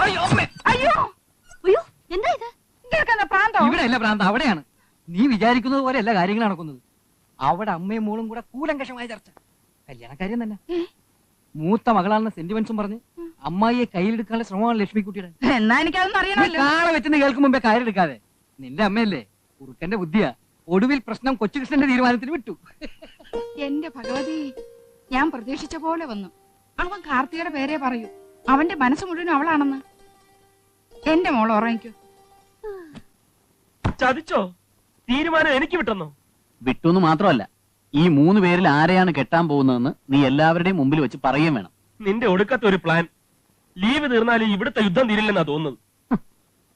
അയ്യോ അയ്യോ അയ്യോ, എന്താ ഇത്? ഇവിടെ അല്ല പ്രാന്തം, അവിടെയാണ്. നീ വിചാരിക്കുന്നത് പോലെ എല്ലാ കാര്യങ്ങളും നടക്കുന്നത്. അവിടെ അമ്മയും മോളും കൂടെ കൂലങ്കഷമായ ചർച്ച. കല്യാണക്കാര്യം തന്നെ. മൂത്ത മകളാണെന്ന സെന്റിമെന്റ്സും പറഞ്ഞ് അമ്മായിയെ കയ്യിലെടുക്കാനുള്ള ശ്രമമാണ് ലക്ഷ്മിക്കുട്ടിയുടെ. എന്നാ എനിക്കതൊന്നും അറിയണമല്ലോ. കാളെ വെച്ചെന്ന് കേൾക്കും മുമ്പേ കയറെടുക്കാതെ. നിന്റെ അമ്മയല്ലേ, കുറുക്കന്റെ ബുദ്ധിയാ. ഒടുവിൽ പ്രശ്നം കൊച്ചുകൃഷ്ണന്റെ തീരുമാനത്തിന് വിട്ടു. എന്റെ ഭഗവതി, ഞാൻ പ്രതീക്ഷിച്ച പോലെ വന്നു. അവൻ കാർത്തികയുടെ പേരെ പറയൂ. അവന്റെ മനസ്സ് മുഴുവൻ അവളാണെന്ന്. എന്റെ മോൾ ഉറങ്ങിക്കോ. ചതിച്ചോ? തീരുമാനം എനിക്ക് വിട്ടെന്നോ? വിട്ടുന്ന് മാത്രമല്ല, ഈ 3 പേരിൽ ആരെയാണ് കെട്ടാൻ പോകുന്നതെന്ന് നീ എല്ലാവരുടെയും മുമ്പിൽ വെച്ച് പറയുകയും വേണം. നിന്റെ ഒടുക്കത്തെ ഒരു പ്ലാൻ. ലീവ് തീർന്നാലും ഇവിടുത്തെ യുദ്ധം തീരില്ലെന്നാ തോന്നുന്നത്.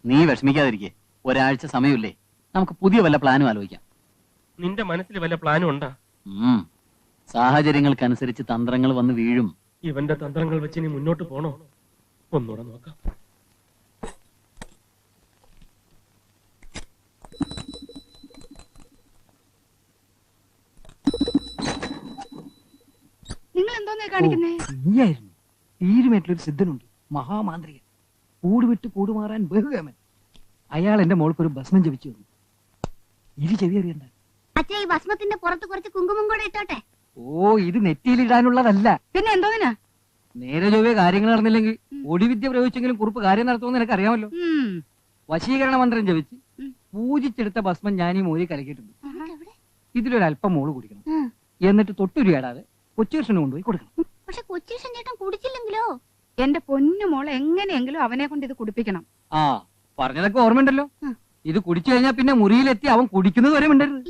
നീ വിഷമിക്കാതിരിക്കേ, ഒരാഴ്ച സമയമില്ലേ, നമുക്ക് പുതിയ വല്ല പ്ലാനും ആലോചിക്കാം. നിന്റെ മനസ്സിൽ വല്ല പ്ലാനും ഉണ്ടാ? സാഹചര്യങ്ങൾക്കനുസരിച്ച് തന്ത്രങ്ങൾ വന്ന് വീഴും. ഇവന്റെ തന്ത്രങ്ങൾ വെച്ച് ഇനി മുന്നോട്ട് പോണോ? ഒന്നുകൂടെ നോക്കാം. നിങ്ങൾ എന്തോന്നേ കാണിക്കുന്നേ? നീയായിരുന്നു. തീരുമായിട്ടുള്ളൊരു സിദ്ധനുണ്ട്, മഹാമാന്ത്രികൻ. കൂടുവിട്ട് കൂടുമാറാൻ ബഹുകമൻ. അയാൾ എന്റെ മോൾക്കൊരു ഭസ്മം ജപിച്ചു തന്നു. ഇരു ചെവി അറിയണ്ട. അച്ഛാ, ഈ ഭസ്മത്തിന്റെ പുറത്ത് കുറച്ച് കുങ്കുമം കൂടെ ഇട്ടോട്ടെ? ഓ, ഇത് നെറ്റിയിലിടാനുള്ളതല്ല. പിന്നെ എന്തോന്നിനാ? നേരെ ചൊവ്വേ കാര്യങ്ങൾ നടന്നില്ലെങ്കിൽ ഒടിവിദ്യ പ്രയോഗിച്ചെങ്കിലും കുറിപ്പ് കാര്യം നടത്തുമെന്ന് എനിക്ക് അറിയാമല്ലോ. വശീകരണ മന്ത്രം ജപിച്ച് പൂജിച്ചെടുത്ത ഭസ്മം ഞാൻ ഈ മോരി കലക്കിയിട്ടുണ്ട്. ഇതിലൊരല്പം മോള് കുടിക്കണം. എന്നിട്ട് തൊട്ടുരുയാടാതെ കൊച്ചുകൃഷ്ണന് കൊണ്ടുപോയി കൊടുക്കണം. പക്ഷെ കൊച്ചുകൃഷ്ണൻ ചേട്ടൻ കുടിച്ചില്ലെങ്കിലോ? എന്റെ പൊന്നു മോളെ എങ്ങനെയെങ്കിലും അവനെ കൊണ്ട് ഇത് കുടിപ്പിക്കണം. ആ, പറഞ്ഞതൊക്കെ ഓർമ്മയുണ്ടല്ലോ. ഇത് കുടിച്ചു കഴിഞ്ഞാൽ പിന്നെ മുറിയിലെത്തി അവൻ കുടിക്കുന്നത് വരെ മിണ്ടരുത്.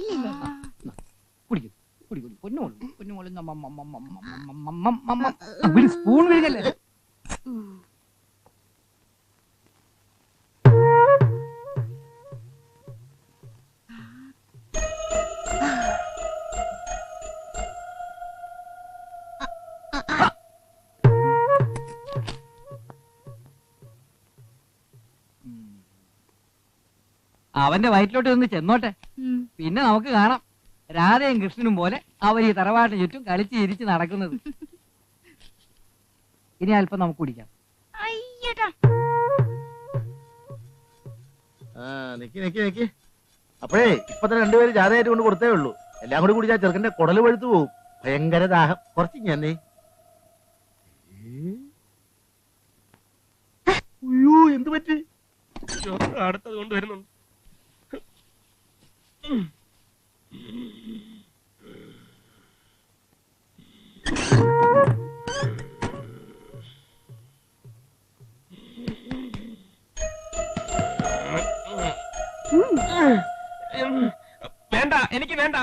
കുടിക്കും, കുടിക്കും. പൊന്നുമോളും സ്പൂൺ വീഴല്ലേ. അവന്റെ വയറ്റിലോട്ട് നിന്ന് ചെന്നോട്ടെ, പിന്നെ നമുക്ക് കാണാം രാധയും കൃഷ്ണനും പോലെ അവർ ഈ തറവാട്ടിന് ചുറ്റും കളിച്ച് ഇരിച്ച് നടക്കുന്നത്. ഇനി അല്പം നമുക്ക് കുടിക്കാം. അപ്പോഴേ ഇപ്പൊ തന്നെ 2 പേര് ജാഥയായിട്ട് കൊണ്ട് കൊടുത്തേ ഉള്ളൂ. എല്ലാം കൂടി കുടിച്ചാൽ ചെറുക്കന്റെ കുടല് പഴുത്തു പോകും. ഭയങ്കര ദാഹം. കുറച്ച് ഞാനേ. അയ്യോ, എന്ത് പറ്റി? അടുത്തത് കൊണ്ടുവരുന്നുണ്ട്. വേണ്ട, എനിക്ക് വേണ്ട.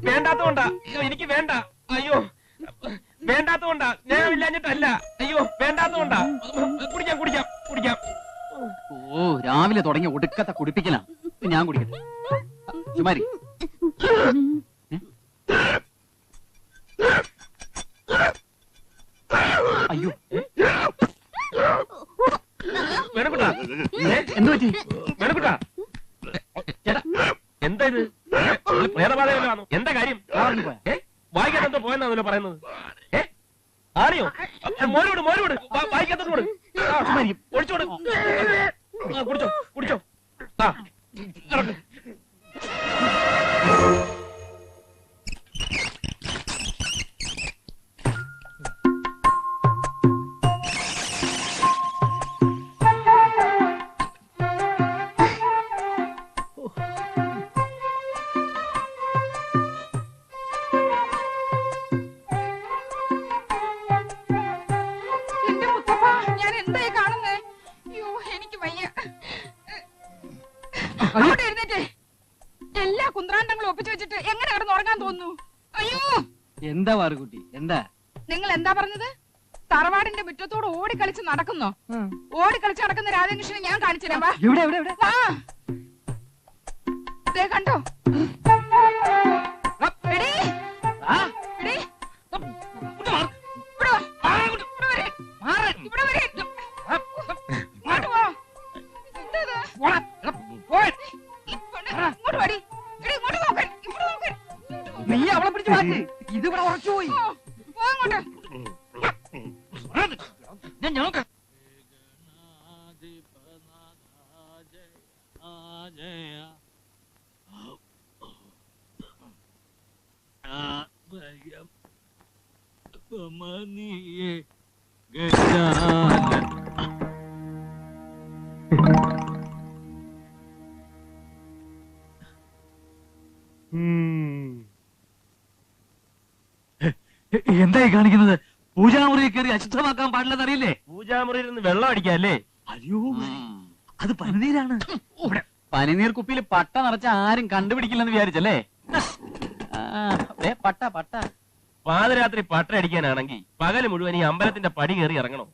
വേണ്ടാത്തോണ്ടാ. എനിക്ക് വേണ്ട. അയ്യോ, വേണ്ടാത്തോണ്ടാ. ഞാൻ ഇല്ലാഞ്ഞിട്ടല്ല. അയ്യോ, വേണ്ടാത്തോണ്ടാ. കുടിക്കാം, കുടിക്കാം, കുടിക്കാം. ഓ, രാവിലെ തുടങ്ങിയ ഒടുക്കത്തെ കുടിപ്പിക്കലാ. ഞാൻ കുടിക്കട്ടെ. ചുമാരി. അയ്യോ, വേണക്കുട്ടാ, എന്ത് പറ്റി? വേണക്കുട്ടാ, ചേട്ടാ, എന്താ ഇത്? പ്രേതബാധയല്ലോ? എന്താ കാര്യം? വായിക്കാത്തോ പോയെന്നാണല്ലോ പറയുന്നത്. ആണിയോ? മോരോട്, മോരോട്, വായിക്കാത്തോട് ഒഴിച്ചോട്. കുടിച്ചോ, കുടിച്ചോ. ആ, എല്ലാ കുന്ത്രാണ്ടങ്ങളും ഒപ്പിച്ചു വെച്ചിട്ട് എങ്ങനെ കിടന്ന് ഉറങ്ങാൻ തോന്നുന്നു? അയ്യോ, എന്താ വാറുകുട്ടി, എന്താ? നിങ്ങൾ എന്താ പറഞ്ഞത്? തറവാടിന്റെ മുറ്റത്തോട് ഓടിക്കളിച്ച് നടക്കുന്നോ? ഓടിക്കളിച്ച് നടക്കുന്ന രാധാകൃഷ്ണനെ ഞാൻ കാണിച്ചു തരാം. കണ്ടോ? നീ അവളെ പിടിച്ച് മാറ്റി. ഇതിവിടെ ഉറച്ചുപോയി. എന്തായി കാണിക്കുന്നത്? പൂജാമുറി കയറി അശുദ്ധമാക്കാൻ പാടില്ലെന്ന് അറിയില്ലേ? പൂജാമുറിയിൽ നിന്ന് വെള്ളം അടിക്കാല്ലേ? അയ്യോ, അത് പനിനീരാണ്. പനിനീർ കുപ്പിയിൽ പട്ട നിറച്ച ആരും കണ്ടുപിടിക്കില്ലെന്ന് വിചാരിച്ചല്ലേ? പട്ട പട്ട പാതിരാത്രി പട്ട അടിക്കാനാണെങ്കിൽ പകല് മുഴുവൻ ഈ അമ്പലത്തിന്റെ പടി കയറി ഇറങ്ങണോ?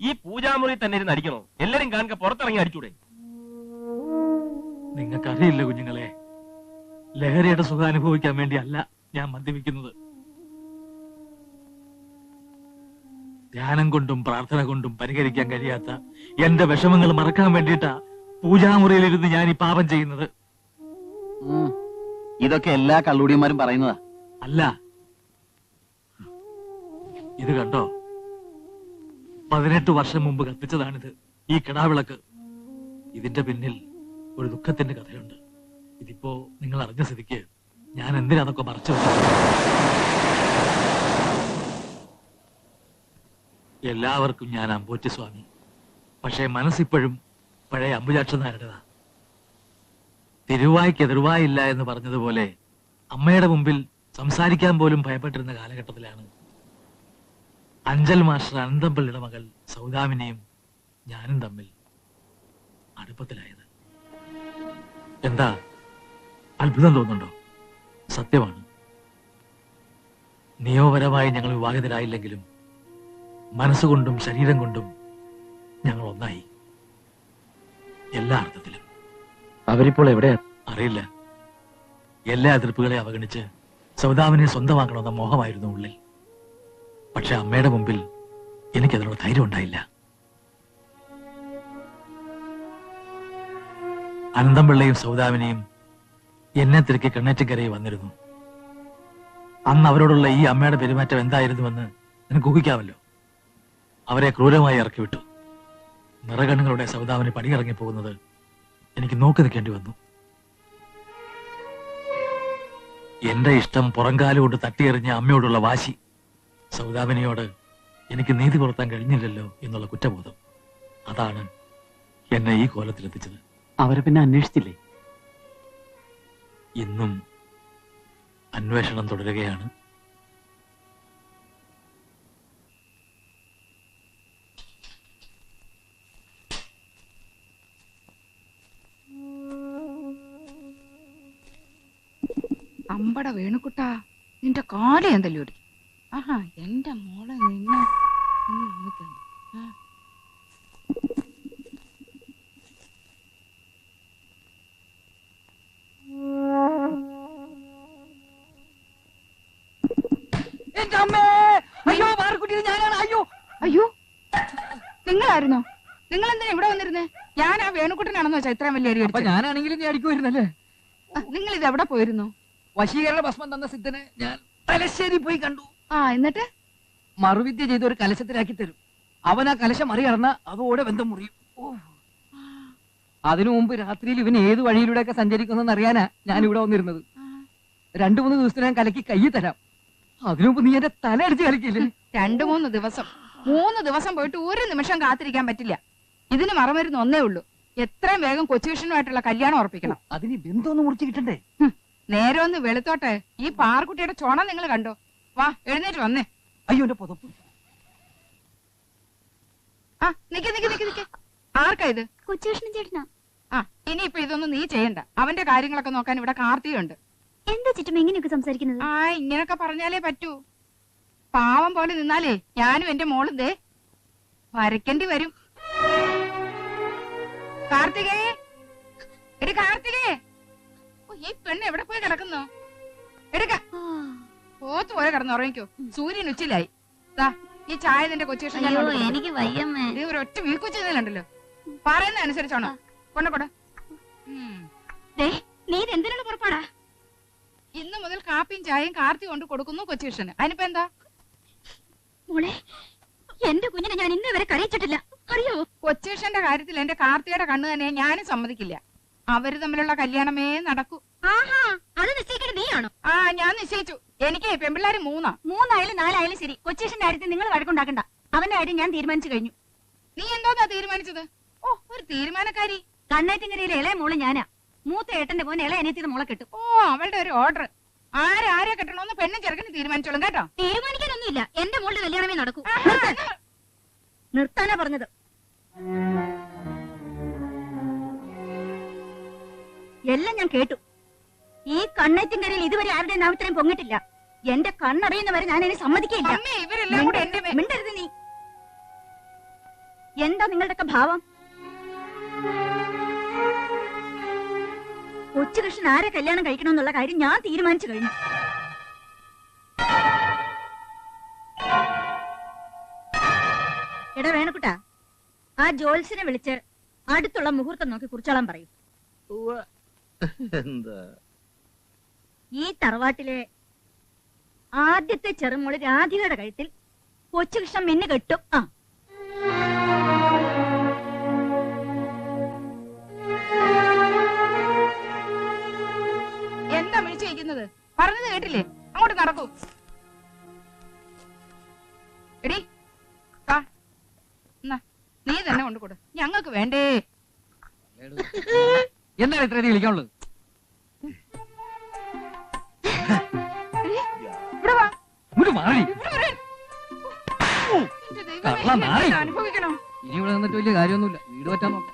ഈ പൂജാമുറി തന്നെ ഇരുന്ന് അടിക്കണോ? എല്ലാരും കാണുക പുറത്തിറങ്ങി അടിച്ചൂടെ? നിങ്ങൾക്കറിയില്ല കുഞ്ഞുങ്ങളെ, ലഹരിയുടെ സുഖം അനുഭവിക്കാൻ വേണ്ടിയല്ല ഞാൻ മദ്യപിക്കുന്നത്. ധ്യാനം കൊണ്ടും പ്രാർത്ഥന കൊണ്ടും പരിഹരിക്കാൻ കഴിയാത്ത എന്റെ വിഷമങ്ങൾ മറക്കാൻ വേണ്ടിയിട്ടാ പൂജാമുറിയിലിരുന്ന് ഞാൻ ഈ പാപം ചെയ്യുന്നത്. ഇതൊക്കെ എല്ലാ കള്ളുടിയന്മാരും പറയുന്നതാ. അല്ല, ഇത് കണ്ടോ, 18 വർഷം മുമ്പ് കത്തിച്ചതാണിത്, ഈ കിടാവിളക്ക്. ഇതിന്റെ പിന്നിൽ ഒരു ദുഃഖത്തിന്റെ കഥയുണ്ട്. ഇതിപ്പോ നിങ്ങൾ അറിഞ്ഞ സ്ഥിതിക്ക് ഞാൻ എന്തിനാന്നൊക്കെ മറച്ചു വെച്ചത്? എല്ലാവർക്കും ഞാൻ അമ്പോറ്റി സ്വാമി, പക്ഷേ മനസ്സിപ്പോഴും പഴയ അമ്പുജാക്ഷനാരുടേതാ. തിരുവായ്ക്ക് എതിർവായില്ല എന്ന് പറഞ്ഞതുപോലെ അമ്മയുടെ മുമ്പിൽ സംസാരിക്കാൻ പോലും ഭയപ്പെട്ടിരുന്ന കാലഘട്ടത്തിലാണ് അഞ്ചൽ മാസ്റ്റർ അനന്തംപിള്ളിയുടെ മകൾ സൗദാമിനിയും ഞാനും തമ്മിൽ അടുപ്പത്തിലായത്. എന്താ അത്ഭുതം തോന്നുന്നുണ്ടോ? സത്യമാണ്. നിയമപരമായി ഞങ്ങൾ വിവാഹിതരായില്ലെങ്കിലും മനസ്സുകൊണ്ടും ശരീരം കൊണ്ടും ഞങ്ങൾ ഒന്നായി, എല്ലാ അർത്ഥത്തിലും. അവരിപ്പോൾ എവിടെയാ? അറിയില്ല. എല്ലാ എതിർപ്പുകളെ അവഗണിച്ച് സൗദാമിനെ സ്വന്തമാക്കണമെന്ന മോഹമായിരുന്നു ഉള്ളിൽ. പക്ഷെ അമ്മയുടെ മുമ്പിൽ എനിക്കതിനുള്ള ധൈര്യം ഉണ്ടായില്ല. അനന്തംപിള്ളയും സൗദാമിനിയും എന്നെ തിരക്കി കണ്ണേറ്റക്കരയിൽ വന്നിരുന്നു. അന്ന് അവരോടുള്ള ഈ അമ്മയുടെ പെരുമാറ്റം എന്തായിരുന്നുവെന്ന് നിനക്ക് ഊഹിക്കാമല്ലോ. അവരെ ക്രൂരമായി ഇറക്കി വിട്ടു. നിറകണ്ണുകളുടെ സൗദാമിനി പടിയിറങ്ങി പോകുന്നത് എനിക്ക് നോക്കി നിൽക്കേണ്ടി വന്നു. എന്റെ ഇഷ്ടം പുറംകാലുകൊണ്ട് തട്ടിയെറിഞ്ഞ അമ്മയോടുള്ള വാശി, സൗദാമിനിയോട് എനിക്ക് നീതി പുലർത്താൻ കഴിഞ്ഞില്ലല്ലോ എന്നുള്ള കുറ്റബോധം, അതാണ് എന്നെ ഈ കോലത്തിലെത്തിച്ചത്. അവരെ പിന്നെ അന്വേഷിച്ചില്ലേ? ഇന്നും അന്വേഷണം തുടരുകയാണ്. അമ്പട വേണുക്കുട്ടാ, നിന്റെ കാല് ഞാൻ തല്ലിയോടി. ആഹാ, എന്റെ മോളെ നിന്നെ എന്റെ അമ്മേ! അയ്യോ, മാറിക്കുട്ടി, ഞാനാണ്. അയ്യോ അയ്യോ, നിങ്ങളായിരുന്നോ? നിങ്ങൾ എന്തിനാ ഇവിടെ വന്നിരുന്നേ? ഞാൻ ആ വേണുക്കുട്ടനാണെന്നോ വെച്ചാ ഇത്രയും വലിയ അടി അപ്പൊ അടിച്ചത്? ഞാനാണെങ്കിലും നീ അടിക്കുമായിരുന്നല്ലേ? നിങ്ങൾ ഇത് എവിടെ പോയിരുന്നു? വശീകരണ ഭസ്മം തന്ന സിദ്ധനെ ഞാൻ തലശ്ശേരി പോയി കണ്ടു. ആ, എന്നിട്ട് മറുവിദ്യ ചെയ്ത് ഒരു കലശത്തിലാക്കി തരും. അവൻ ആ കലശം മറികടന്ന അതോടെ ബന്ധം മുറിയും. അതിനു മുമ്പ് രാത്രിയിൽ ഇവൻ ഏത് വഴിയിലൂടെയൊക്കെ സഞ്ചരിക്കുന്നെന്ന് അറിയാനാ ഞാൻ ഇവിടെ വന്നിരുന്നത്. 2-3 ദിവസത്തിന് ഞാൻ കലക്കി കൈ തരാം. അതിനു മുമ്പ് നീ എന്റെ തല അടിച്ച് കളിക്കില്ലേ? 2-3 ദിവസം, 3 ദിവസം പോയിട്ട് ഒരു നിമിഷം കാത്തിരിക്കാൻ പറ്റില്ല. ഇതിന് മറമരുന്ന് ഒന്നേ ഉള്ളൂ, എത്രയും വേഗം കൊച്ചുവിഷനുമായിട്ടുള്ള കല്യാണം ഉറപ്പിക്കണം. അതിന് ബന്ധമൊന്നും മുറിച്ച് കിട്ടണ്ടേ? നേരെ ഒന്ന് വെളുത്തോട്ടെ. ഈ പാർക്കുട്ടിയുടെ ചോണ നിങ്ങൾ കണ്ടോ? വാ, എഴുന്നേറ്റ് വന്നേ. അയ്യോ, എന്റെ പുതപ്പ്. ആ, നിക്ക്. ആർക്കാ ഇത്? കൊച്ചുകൃഷ്ണൻ ചേട്ടനാ. ആ, ഇനിയിപ്പൊ ഇതൊന്നും നീ ചെയ്യണ്ട. അവന്റെ കാര്യങ്ങളൊക്കെ നോക്കാൻ ഇവിടെ കാർത്തിയുണ്ട്. എന്താ ചുറ്റും ഇങ്ങനെയൊക്കെ സംസാരിക്കുന്നത്? ആ, ഇങ്ങനൊക്കെ പറഞ്ഞാലേ പറ്റൂ. പാവം പോലെ നിന്നാലേ ഞാനും എന്റെ മോളും ദേ വരയ്ക്കേണ്ടി വരും. കാർത്തികേ, എടി കാർത്തികേ, ഈ പെണ്ണ് എവിടെ പോയി കിടക്കുന്നു? എടുക്ക, പോത്ത് പോലെ കിടന്നുറങ്ങിക്കോ. സൂര്യൻ ഉച്ചിലായി. ഈ ചായ നിന്റെ കൊച്ചുകൃഷ്ണൻ എനിക്ക് വയ്യമ്മേ. ഒരൊറ്റ വീക്കുച്ചതല്ലോ. പറയുന്ന അനുസരിച്ചാണോ? കൊണ്ടപ്പോടെ. നീ എന്തിനാണ് പുറപ്പാടാ? ഇന്നു മുതൽ കാപ്പിയും ചായയും കാർത്തി കൊണ്ട് കൊടുക്കുന്നു കൊച്ചുകൃഷ്ണന്. അതിനിപ്പോ എന്താ? മോളെ, എന്റെ കുഞ്ഞിനെ ഞാൻ ഇന്ന് വരെ കരയിച്ചിട്ടില്ല, അറിയോ? കൊച്ചേഷന്റെ കാര്യത്തിൽ എന്റെ കാർത്തിയുടെ കണ്ണ് തന്നെ ഞാനും സമ്മതിക്കില്ല. അവര് തമ്മിലുള്ള കല്യാണമേ നടക്കൂ. ആഹാ, അത് നിശ്ചയിക്കേണ്ടത് നീയാണോ? ആ, ഞാൻ നിശ്ചയിച്ചു. എനിക്ക് പെൺപിള്ളേര് 3. 3 ആയാലും 4 ആയാലും ശരി, കൊച്ചേഷന്റെ കാര്യത്തിൽ നിങ്ങൾ വഴക്കുണ്ടാക്കണ്ട. അവന്റെ കാര്യം ഞാൻ തീരുമാനിച്ചു കഴിഞ്ഞു. നീ എന്തോന്നാ തീരുമാനിച്ചത്? ഓ, ഒരു തീരുമാനക്കാരി. കണ്ണേറ്റിങ്കരയിലെ ഇളയ മോള് ഞാനാ. മൂത്ത ഏട്ടന്റെ മോൻ ഇളയ അനിയത്തിയുടെ മോളെ കിട്ടും. ഓ, അവളുടെ ഒരു ഓർഡർ. ആരെ കെട്ടണമെന്ന് പെണ്ണും ചെറുക്കന് തീരുമാനിച്ചോളും കേട്ടോ. തീരുമാനിക്കാനൊന്നുമില്ല, എന്റെ മോളുടെ കല്യാണമേ നടക്കൂ. നിർത്താനാ പറഞ്ഞത്. എല്ലാം ഞാൻ കേട്ടു. ഈ കണ്ണേറ്റിങ്കരയിൽ ഇതുവരെ ആരുടെ നാമത്തിനും പൊങ്ങിട്ടില്ല. എന്റെ കണ്ണറിയുന്നവരെ ഞാൻ അതിനെ സമ്മതിക്കില്ല. അമ്മേ, ഇവരെല്ലാം കൂടെ എന്റെ മിണ്ടരുത് നീ. എന്താ നിങ്ങളുടെയൊക്കെ ഭാവം? കൊച്ചുകൃഷ്ണൻ ആരെ കല്യാണം കഴിക്കണമെന്നുള്ള കാര്യം ഞാൻ തീരുമാനിച്ചു കഴിഞ്ഞു. എടാ വേണക്കുട്ടാ, ആ ജോത്സ്യനെ വിളിച്ച് അടുത്തുള്ള മുഹൂർത്തം നോക്കി കുറിച്ചോളാൻ പറയൂ. എന്താ ഈ തറവാട്ടിലെ ആദ്യത്തെ ചെറുമോള് രാധികയുടെ കഴുത്തിൽ കൊച്ചുകൃഷ്ണൻ മിന്നു കെട്ടും. ആ, എന്താ വിളിച്ചു വയ്ക്കുന്നത്? പറഞ്ഞത് കേട്ടില്ലേ? അങ്ങോട്ട് നടക്കൂ. എടി വാ, എന്നാ നീ തന്നെ കൊണ്ടുകൊടു. ഞങ്ങൾക്ക് വേണ്ടേ. എന്താണ് ഇത്രയധികം വിളിക്കാനുള്ളത്? ഇവിടെ വാ. ഇങ്ങോട്ട് മാറി. ഇവിടെ വരാൻ. എന്റെ ദൈവമേ, കള്ളം നാറി. ഇതെന്താ അനുഭവിക്കണോ? ഇനി ഇവിടെ നിന്നിട്ട് വലിയ കാര്യമൊന്നുമില്ല. വീട് പറ്റാൻ നോക്കാം.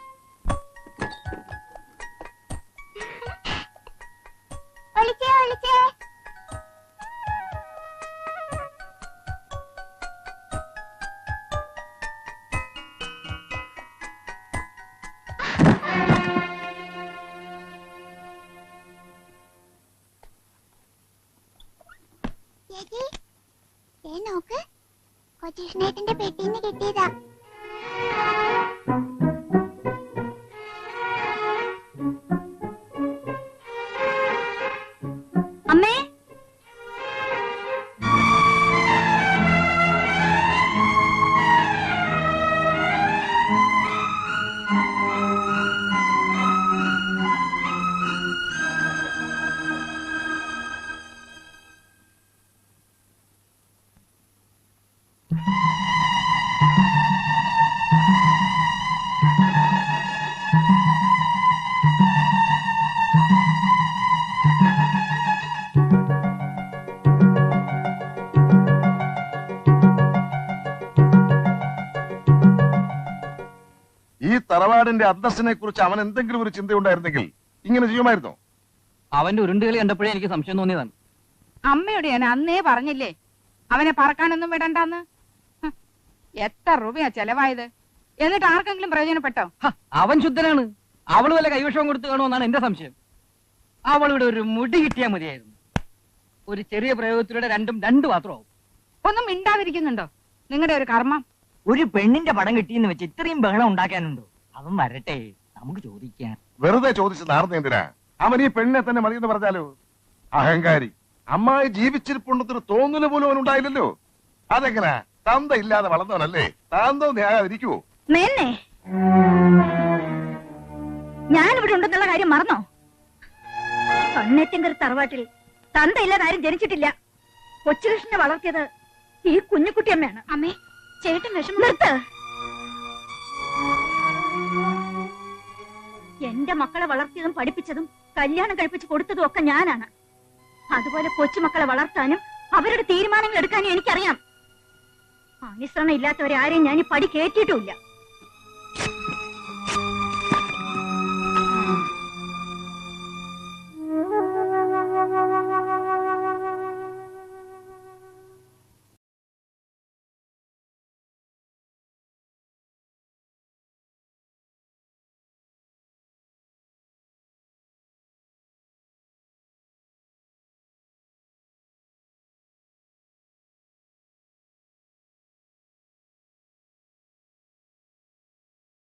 നോക്ക്, കൊച്ചുകൃഷ്ണേട്ടന്റെ പെട്ടിന്ന് കിട്ടിയതാ. അമ്മേ, ഈ തറവാടിന്റെ അന്തസ്സിനെ കുറിച്ച് അവൻ എന്തെങ്കിലും ഒരു ചിന്തയുണ്ടായിരുന്നെങ്കിൽ ഇങ്ങനെ ചെയ്യുമായിരുന്നോ? അവന്റെ ഉരുണ്ടുകളി കണ്ടപ്പോഴേ എനിക്ക് സംശയം തോന്നിയതാണ്. അമ്മയോട് ഞാൻ അന്നേ പറഞ്ഞില്ലേ അവനെ പറക്കാനൊന്നും വിടണ്ടെന്ന്. എത്ര രൂപയാ ചെലവായത്? എന്നിട്ട് ആർക്കെങ്കിലും പ്രയോജനപ്പെട്ടോ? അവൻ ശുദ്ധനാണ്. അവള് വല്ല കൈവശവും കൊടുത്തു കാണുമെന്നാണ് എന്റെ സംശയം. അവളുടെ ഒരു മുടി കിട്ടിയാൽ മതിയായിരുന്നു. ഒരു ചെറിയ പ്രയോഗത്തിലൂടെ രണ്ടും രണ്ട് മാത്രമാവും. ഒന്നും മിണ്ടാതിരിക്കുന്നുണ്ടോ? നിങ്ങളുടെ ഒരു കർമ്മം. ഒരു പെണ്ണിന്റെ പടം കിട്ടിയെന്ന് വെച്ച് ഇത്രയും ബഹളം ഉണ്ടാക്കാനുണ്ടോ? അവൻ വരട്ടെ, നമുക്ക് ചോദിക്കാം. വെറുതെ ചോദിച്ച് നാർന്ന എന്തിനാ? അവൻ ഈ പെണ്ണിനെ തന്നെ മതിയെന്ന് പറഞ്ഞാലോ? അഹങ്കാരി. അമ്മായി ജീവിച്ചിരിപ്പുണ്ടെന്ന് തോന്നല് പോലും അവനുണ്ടായില്ലല്ലോ. അതെങ്ങനാ? തന്ത ഇല്ലാതെ വളർന്നവനല്ലേ? താന്തോന്നിയാകാതിരിക്കുവോ? മേന്നെ, ഞാനിവിടെ ഉണ്ടെന്നുള്ള കാര്യം മറന്നോ? കണ്ണേറ്റിങ്കർ തറവാട്ടിൽ തന്തയില്ലാതെ ആരും ജനിച്ചിട്ടില്ല. കൊച്ചുകൃഷ്ണനെ വളർത്തിയത് ഈ കുഞ്ഞുകുട്ടിയമ്മയാണ്. അമ്മേ, ചേട്ടൻ വിഷമം. നിർത്ത്. എന്റെ മക്കളെ വളർത്തിയതും പഠിപ്പിച്ചതും കല്യാണം കഴിപ്പിച്ച് കൊടുത്തതും ഒക്കെ ഞാനാണ്. അതുപോലെ കൊച്ചുമക്കളെ വളർത്താനും അവരുടെ തീരുമാനങ്ങൾ എടുക്കാനും എനിക്കറിയാം. അനുസരണ ഇല്ലാത്തവരെ ആരെയും ഞാൻ ഈ പടി കേട്ടിട്ടുമില്ല.